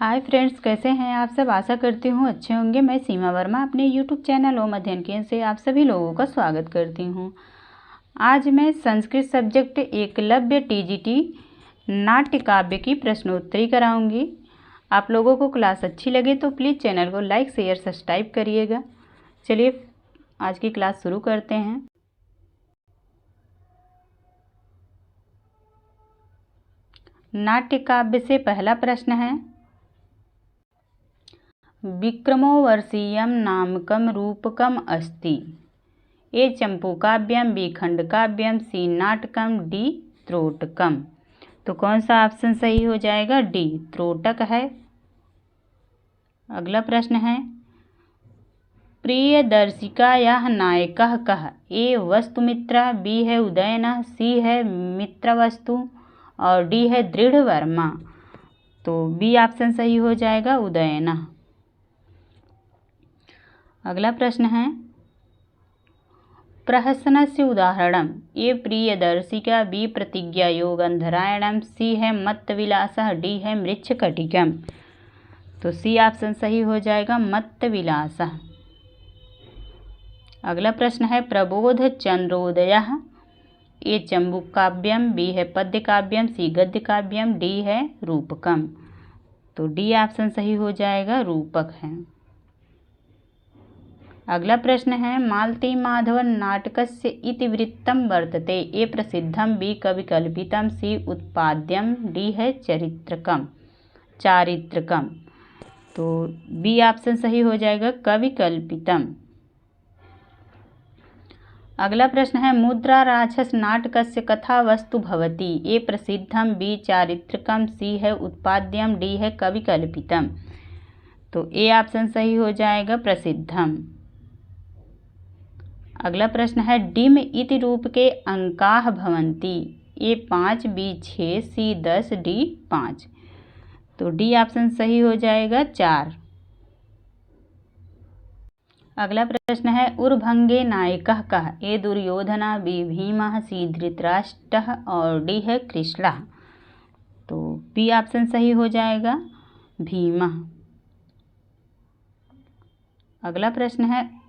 Hi friends, कैसे हैं आप सब। आशा करती हूँ अच्छे होंगे। मैं सीमा वर्मा अपने यूट्यूब चैनल ओम अध्ययन केंद्र से आप सभी लोगों का स्वागत करती हूँ। आज मैं संस्कृत सब्जेक्ट एकलव्य टीजीटी नाट्य काव्य की प्रश्नोत्तरी कराऊंगी। आप लोगों को क्लास अच्छी लगे तो प्लीज़ चैनल को लाइक शेयर सब्सक्राइब करिएगा। चलिए आज की क्लास शुरू करते हैं। नाट्य काव्य से पहला प्रश्न है, विक्रमो वर्षीयं नामकं रूपकम् अस्ति। ए चंपूकाव्यम, बी खंडकाव्यम, सी नाटकम, डी त्रोटकम। तो कौन सा ऑप्शन सही हो जाएगा? डी त्रोटक है। अगला प्रश्न है, प्रियदर्शिकायाः नायकः कः? ए वस्तुमित्रा, बी है उदयनः, सी है मित्रवस्तु और डी है दृढ़वर्मा। तो बी ऑप्शन सही हो जाएगा, उदयनः। अगला प्रश्न है, प्रहसनस्य उदाहरणम्। ए प्रियदर्शिका, बी प्रतिज्ञायोगन्धरायणम्, सी है मत्तविलासः, डी है मृच्छकटिकम्। तो सी ऑप्शन सही हो जाएगा, मत्तविलासः। अगला प्रश्न है, प्रबोध चंद्रोदयः। ए चंबुकाव्यम, बी है पद्यकाव्यम, सी गद्यकाव्यम, डी है रूपकम। तो डी ऑप्शन सही हो जाएगा, रूपक है। अगला प्रश्न है, मालती माधव नाटकस्य इतिवृत्तं वर्तते। ए प्रसिद्धम, बी कविकल्पितम, सी उत्पाद्यम, डी है चारित्रकम। तो बी ऑप्शन सही हो जाएगा, कविकल्पितम। अगला प्रश्न है, मुद्रा राक्षस नाटकस्य कथा वस्तु भवति। ए प्रसिद्धम, बी चारित्रकम, सी है उत्पाद्यम, डी है कविकल्पितम। तो ए ऑप्शन सही हो जाएगा, प्रसिद्धम। अगला प्रश्न है, डिम इति रूप के अंकाः भवन्ति। ए 5, बी 6, सी 10, डी 5। तो डी ऑप्शन सही हो जाएगा, 4। अगला प्रश्न है, उर्भंगे नायकः कः? ए दुर्योधनः, बी भीमः, सी धृतराष्ट्रः और डी है कृष्णः। तो बी ऑप्शन सही हो जाएगा, भीमः। अगला प्रश्न है,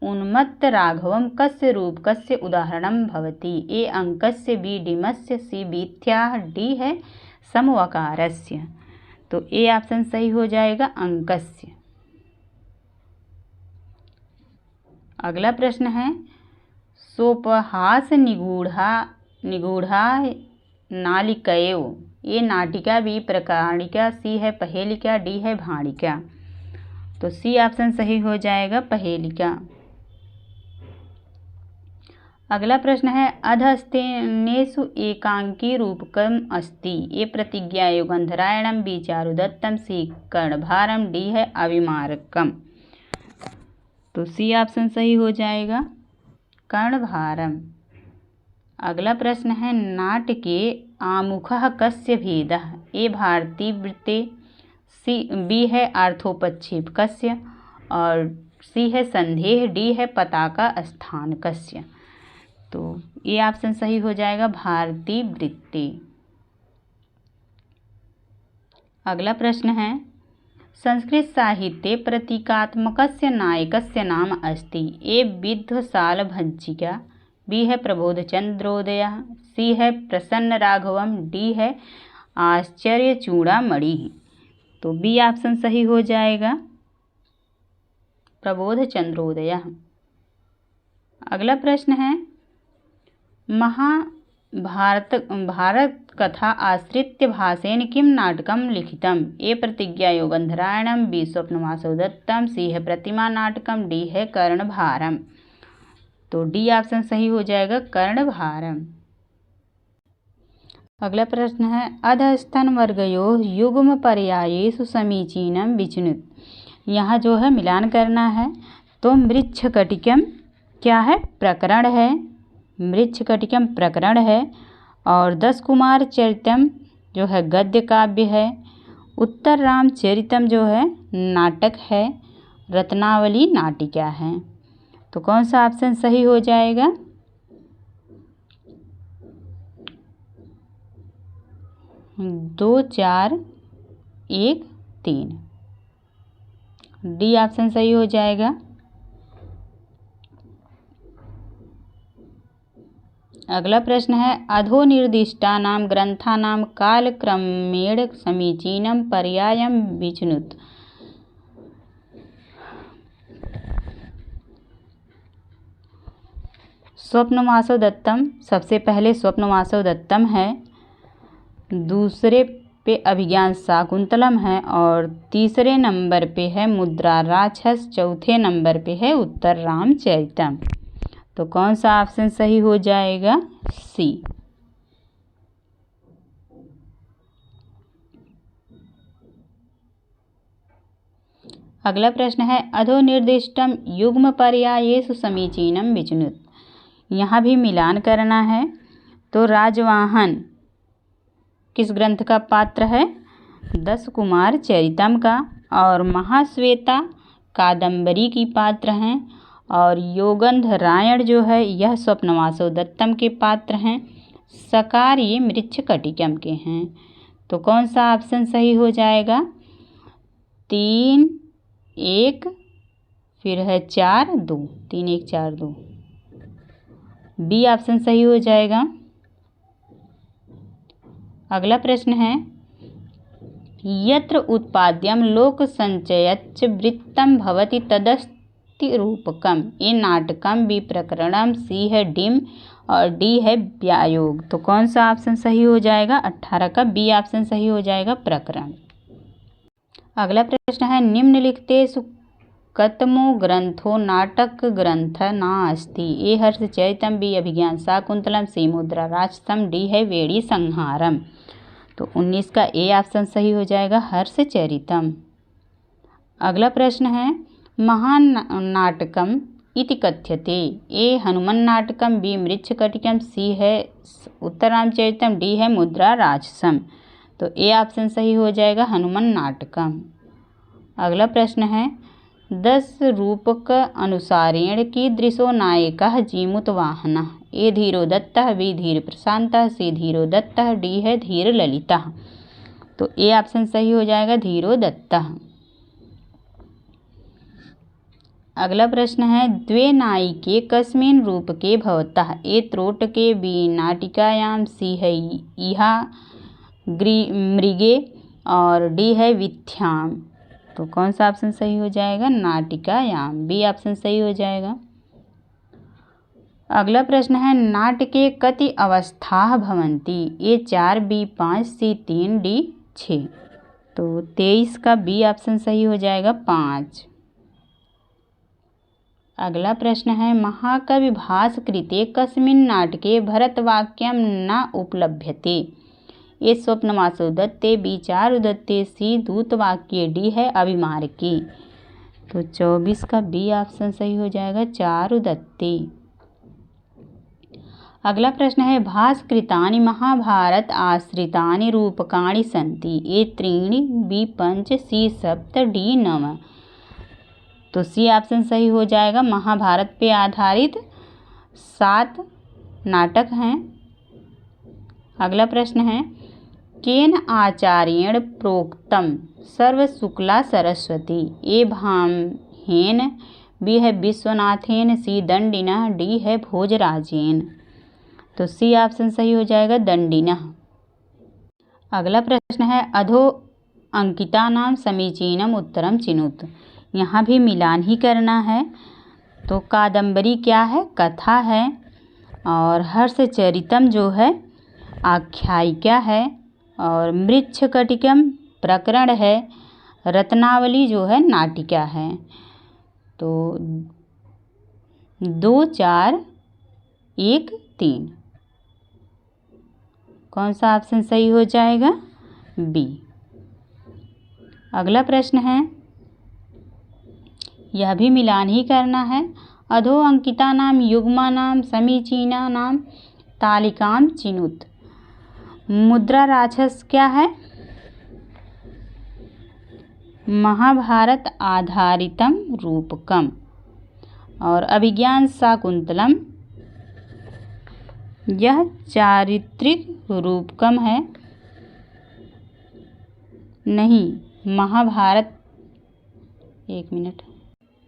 उन्मत्त राघवम कस्य रूपकस्य उदाहरणं भवति। ए अंकस्य, बी डिमस्य, सी बीथ्याः, डी है समवकारस्य। तो ए ऑप्शन सही हो जाएगा, अंकस्य। अगला प्रश्न है, सोपहास निगूढ़ा नालिकयो। ए नाटिका, बी प्रकारिका, सी है पहेलिका, डी है भाणिका। तो सी ऑप्शन सही हो जाएगा, पहेलिका। अगला प्रश्न है, अधस्तेनेषु एकांकी रूपकम अस्ति। ए प्रतिज्ञायोगन्धरायणम्, बी चारुदत्तम, सी कर्णभारम, डी है अविमारकम। तो सी ऑप्शन सही हो जाएगा, कर्णभारम। अगला प्रश्न है, नाटके आमुखः कस्य भेदः। ए भारतीवृत्ते, सी बी है अर्थोपक्षेपकस्य और सी है संदेह, डी है पताका स्थानकस्य। तो ये ऑप्शन सही हो जाएगा, भारतीय वृत्ति। अगला प्रश्न है, संस्कृत साहित्ये प्रतीकात्मकस्य नायकस्य नाम अस्ति। ए विद्वशालभञ्जिका, बी है प्रबोधचंद्रोदयः, सी है प्रसन्न राघवम, डी है आश्चर्यचूड़ामणि। तो बी ऑप्शन सही हो जाएगा, प्रबोधचंद्रोदयः। अगला प्रश्न है, भारत कथा आश्रित्य भासेन किम नाटकम लिखितम। ए प्रतिज्ञायोगन्धरायणम्, बी स्वप्नवासव दत्तम, सी है प्रतिमा नाटकम, डी है कर्णभारम। तो डी ऑप्शन सही हो जाएगा, कर्णभारम। अगला प्रश्न है, अधस्तन वर्गयोः युग्म पर्यायेषु समीचीनं विचिनुत। यहाँ जो है मिलान करना है। तो मृच्छकटिकम क्या है? प्रकरण है। मृच्छकटिकम प्रकरण है और 10 कुमार चरितम जो है गद्य काव्य है। उत्तर रामचरितम जो है नाटक है। रत्नावली नाटिका है। तो कौन सा ऑप्शन सही हो जाएगा? 2, 4, 1, 3। डी ऑप्शन सही हो जाएगा। अगला प्रश्न है अधोनिर्दिष्टानां ग्रंथानां कालक्रमेण समीचीनं पर्यायं विचिनुत। स्वप्नवासव दत्तम, सबसे पहले स्वप्नवासव दत्तम है, दूसरे पे अभिज्ञान शाकुंतलम है और तीसरे नंबर पे है मुद्रा राक्षस, चौथे नंबर पे है उत्तर रामचरितम। तो कौन सा ऑप्शन सही हो जाएगा? सी। अगला प्रश्न है अधोनिर्दिष्टम युग्म पर्यायेषु समीचीनं विचिनुत। यहाँ भी मिलान करना है। तो राजवाहन किस ग्रंथ का पात्र है? दस कुमार चरितम का। और महाश्वेता कादंबरी की पात्र हैं। और योगंधरायण जो है यह स्वप्नवासव दत्तम के पात्र हैं। सकार ये मृच्छकटिकम के हैं। तो कौन सा ऑप्शन सही हो जाएगा? 3 1 फिर है 4 2, 3 1 4 2। बी ऑप्शन सही हो जाएगा। अगला प्रश्न है यत्र उत्पाद्यम लोक संचयच्च वृत्तम भवति तदस्ति रूपकम। ए नाटकम, बी प्रकरणम, सी है डिम और डी है व्यायोग। तो कौन सा ऑप्शन सही हो जाएगा? 18 का बी ऑप्शन सही हो जाएगा, प्रकरण। अगला प्रश्न है निम्नलिखितेषु कतमो ग्रंथो नाटक ग्रंथ नास्ति। ए हर्षचरितम, बी अभिज्ञान शाकुंतलम, सी मुद्रा राक्षसम, डी है वेड़ी संहारम। तो 19 का ए ऑप्शन सही हो जाएगा, हर्षचरितम। अगला प्रश्न है महान नाटकम इति कथ्यते। ए हनुमान नाटकम, बी मृच्छकटिकम, सी है उत्तर रामचरितम, डी है मुद्रा राक्षसम। तो ए ऑप्शन सही हो जाएगा, हनुमान नाटकम। अगला प्रश्न है 10 रूपक अनुसारेण कीदृशो नायकः जीमूत वाहनः। ए धीरो दत्तः, बी धीर प्रशांतः, सी धीरो दत्तः, डी है धीर ललितः। तो ए ऑप्शन सही हो जाएगा, धीरो दत्तः। अगला प्रश्न है द्वे नायिके कस्मिन् रूपके भवतः। ए त्रोटके, बी नाटिकायां, सी है इहा मृगे और डी है विथ्याम। तो कौन सा ऑप्शन सही हो जाएगा? नाटिकायाम, बी ऑप्शन सही हो जाएगा। अगला प्रश्न है नाटके कति अवस्थाः भवन्ति। ए 4, बी 5, सी 3, डी 6। तो 23 का बी ऑप्शन सही हो जाएगा, 5। अगला प्रश्न है महाकवि भासकृते कस्मिन् नाटके भरतवाक्यं न उपलभ्यते। ए स्वप्नवासव दत्ते, बी चारुदत्ते, सी दूतवाक्ये, डी है अभिमारके। तो 24 का बी ऑप्शन सही हो जाएगा, चारुदत्ते। अगला प्रश्न है भास्कृतानि महाभारत आश्रितानि रूपकाणि सन्ति। ए 3, बी 5, सी 7, डी 9। तो सी ऑप्शन सही हो जाएगा, महाभारत पे आधारित 7 नाटक हैं। अगला प्रश्न है केन आचार्येण प्रोक्तम सर्वशुक्ला सरस्वती। ए भामहेन, बी है विश्वनाथेन, सी दंडिनः, डी है भोजराजेन। तो सी ऑप्शन सही हो जाएगा, दंडिनः। अगला प्रश्न है अधो अंकितानां समीचीनम उत्तरम चिनुत। यहाँ भी मिलान ही करना है। तो कादंबरी क्या है? कथा है। और हर्षचरितम जो है आख्यायिका है। और मृच्छकटिकम प्रकरण है। रत्नावली जो है नाटिका है। तो 2 4 1 3 कौन सा ऑप्शन सही हो जाएगा? बी। अगला प्रश्न है यह भी मिलान ही करना है। अधो अंकितानां युग्मानां समीचीनानां तालिकां चिनुत। मुद्रा राक्षस क्या है? महाभारत आधारितम रूपकम। और अभिज्ञान शाकुंतलम यह चारित्रिक रूपकम है। नहीं, महाभारत, एक मिनट,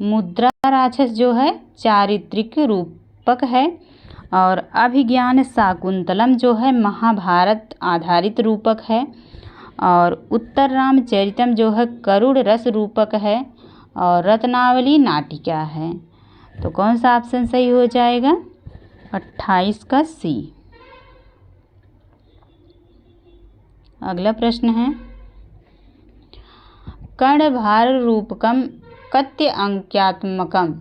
मुद्रा राक्षस जो है चारित्रिक रूपक है और अभिज्ञान शाकुंतलम जो है महाभारत आधारित रूपक है और उत्तर रामचरितम जो है करुड़ रस रूपक है और रत्नावली नाटिका है। तो कौन सा ऑप्शन सही हो जाएगा? 28 का सी। अगला प्रश्न है कर्णभार रूपकम कत्य अंक्यात्मकम।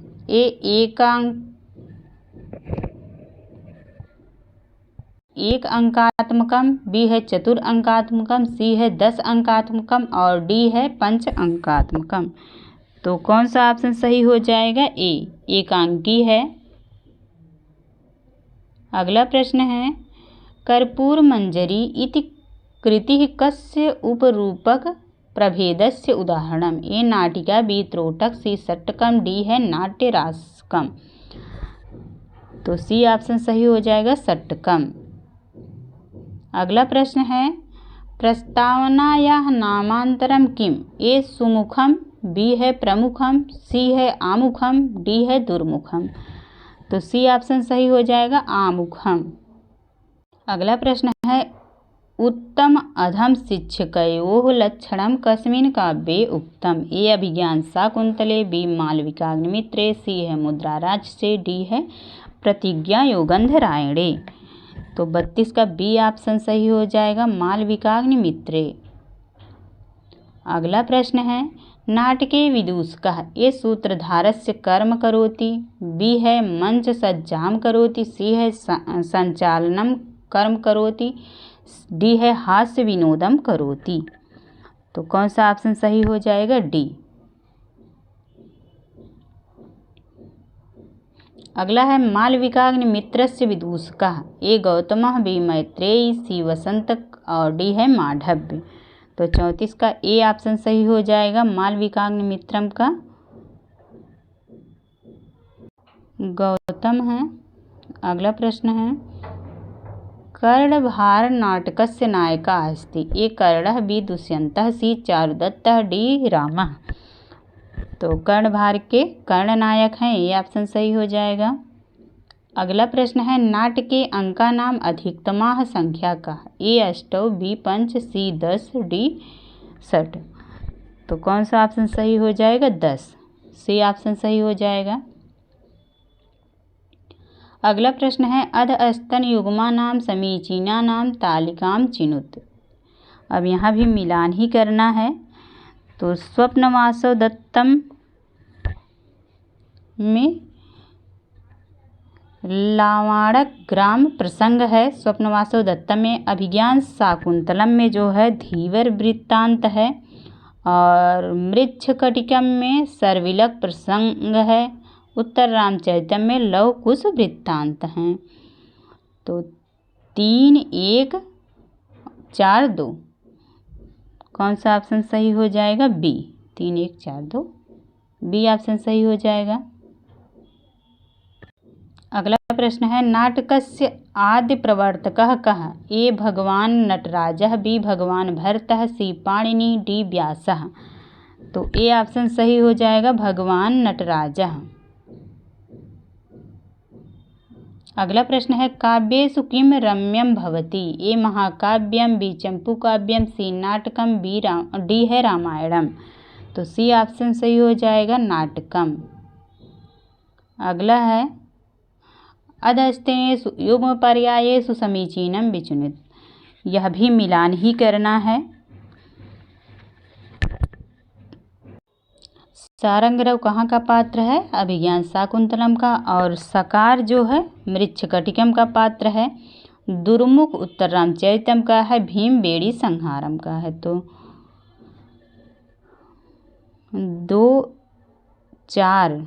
एक अंकात्मकम, बी है चतुर अंकात्मकम, सी है 10 अंकात्मकम और डी है 5 अंकात्मकम। तो कौन सा ऑप्शन सही हो जाएगा? ए, एकांकी है। अगला प्रश्न है कर्पूर मंजरी इति कृति कस्य उपरूपक प्रभेदस्य उदाहरणम। ए नाटिका, बी त्रोटक, सी सट्टकम, डी है नाट्य रासकम। तो सी ऑप्शन सही हो जाएगा, सट्टकम। अगला प्रश्न है प्रस्तावनायाः नामांतरम किम। ए सुमुखम, बी है प्रमुखम, सी है आमुखम, डी है दुर्मुखम। तो सी ऑप्शन सही हो जाएगा, आमुखम। अगला प्रश्न है उत्तम अधम शिक्षकयोः लक्षणम कस्मिन् काव्ये उक्तम। ए अभिज्ञान शाकुंतले, बी मालविकाग्निमित्रे, सी है मुद्रा राक्षसे, डी है प्रतिज्ञा योगंधरायणे। तो 32 का बी ऑप्शन सही हो जाएगा, मालविकाग्निमित्रे। अगला प्रश्न है नाटके विदूषकः। ए सूत्रधारस्य कर्म करोति, बी है मंच सज्जाम करोति, सी है संचालनम कर्म करोति, डी है हास्य विनोदम करोति। तो कौन सा ऑप्शन सही हो जाएगा? डी। अगला है मालविकाग्निमित्रस्य विदूषकः। ए गौतमः, बी मैत्रेयी, सी वसंतक और डी है मांडव्य। तो 34 का ए ऑप्शन सही हो जाएगा, मालविकाग्निमित्रम का गौतम है। अगला प्रश्न है कर्णभार नाटकस्य नायकः अस्ति। ए कर्णः, बी दुष्यन्तः, सी चारुदत्तः, डी रामः। तो कर्णभार के कर्ण नायक हैं, ये ऑप्शन सही हो जाएगा। अगला प्रश्न है नाटके अंका नाम अधिकतमाः संख्या का। ए 8, बी 5, सी 10, डी 6। तो कौन सा ऑप्शन सही हो जाएगा? 10। सी ऑप्शन सही हो जाएगा। अगला प्रश्न है अधस्तन युग्मा नाम समीचीना नाम तालिकाम चिनुत। अब यहाँ भी मिलान ही करना है। तो स्वप्नवासव दत्तम में लावाड़क ग्राम प्रसंग है। स्वप्नवासव दत्तम में अभिज्ञान शाकुंतलम में जो है धीवर वृत्तांत है और मृच्छकटिकम में सर्विलक प्रसंग है। उत्तर रामचरितम में लव कुश वृत्तांत हैं। तो 3, 1, 4, 2 कौन सा ऑप्शन सही हो जाएगा? बी। 3, 1, 4, 2 बी ऑप्शन सही हो जाएगा। अगला प्रश्न है नाटकस्य आद्य प्रवर्तकः कः। ए भगवान नटराजः, बी भगवान भरतः, सी पाणिनि, डी व्यासः। तो ए ऑप्शन सही हो जाएगा, भगवान नटराजः। अगला प्रश्न है काव्येषु किम रम्यम भवति। ए महाकाव्यम, बी चंपूकाव्यम, सी नाटकम, डी है रामायणम। तो सी ऑप्शन सही हो जाएगा, नाटकम। अगला है अधस्तेषु युग्म पर्यायेषु समीचीनम विचुनित। यह भी मिलान ही करना है। सारंगरव कहाँ का पात्र है? अभिज्ञान शाकुंतलम का। और सकार जो है मृच्छकटिकम का पात्र है। दुर्मुख उत्तर रामचरितम का है। भीम बेड़ी संहारम का है। तो 2, 4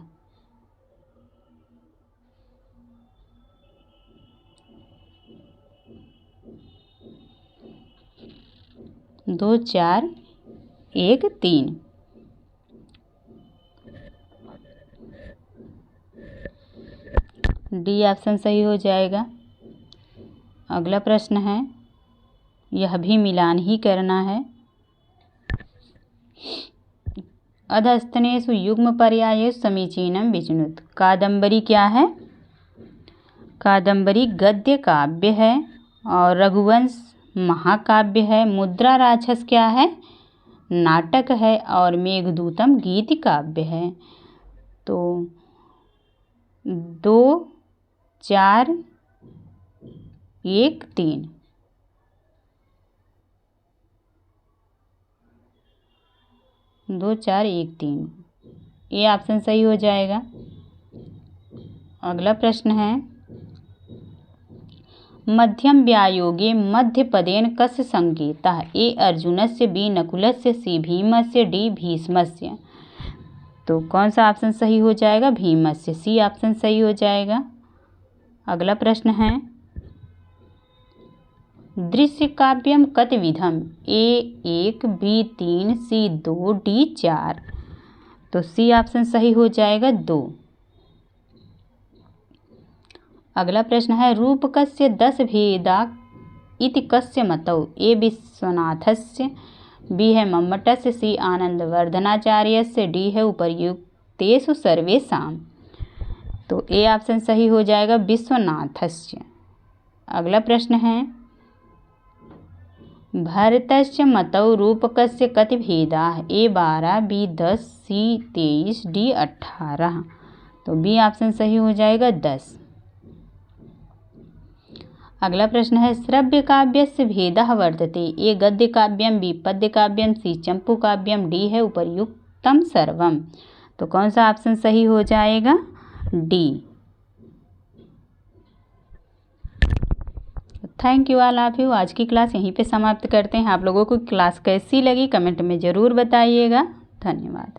2, 4, 1, 3 डी ऑप्शन सही हो जाएगा। अगला प्रश्न है यह भी मिलान ही करना है। अधस्तनेषु युग्मपर्यायेषु समीचीनं विचिनुत। कादम्बरी क्या है? कादम्बरी गद्य काव्य है और रघुवंश महाकाव्य है। मुद्रा राक्षस क्या है? नाटक है और मेघदूतम गीत काव्य है। तो 2 4 1 3 2 4 1 3 ये ऑप्शन सही हो जाएगा। अगला प्रश्न है मध्यम व्यायोगे मध्यपदेन कस्य संकेतः? ए अर्जुनस्य, बी नकुलस्य, सी भीमस्य, डी भीष्मस्य। तो कौन सा ऑप्शन सही हो जाएगा? भीमस्य, सी ऑप्शन सही हो जाएगा। अगला प्रश्न है दृश्य काव्यम कतिविधम? ए 1, बी 3, सी 2, डी 4। तो सी ऑप्शन सही हो जाएगा 2। अगला प्रश्न है रूपकस्य 10 भेदा इति कस्य मतौ? ए विश्वनाथस्य, बी है मम्मटस्य, सी आनंदवर्धनाचार्यस्य, डी है उपर्युक्तेषु सर्वेषां। तो ए ऑप्शन सही हो जाएगा विश्वनाथस्य। अगला प्रश्न है भरतस्य मतौ रूपकस्य कति भेदाः? ए 12, बी 10, सी 23, डी 18। तो बी ऑप्शन सही हो जाएगा 10। अगला प्रश्न है श्रव्य काव्यस्य भेदः वर्तते? ए गद्य काव्यम, बी पद्य काव्यम, सी चंपू काव्यम, डी है उपर्युक्तम सर्वम। तो कौन सा ऑप्शन सही हो जाएगा? D. Thank you all of you. आज की क्लास यहीं पे समाप्त करते हैं। आप लोगों को क्लास कैसी लगी कमेंट में ज़रूर बताइएगा। धन्यवाद।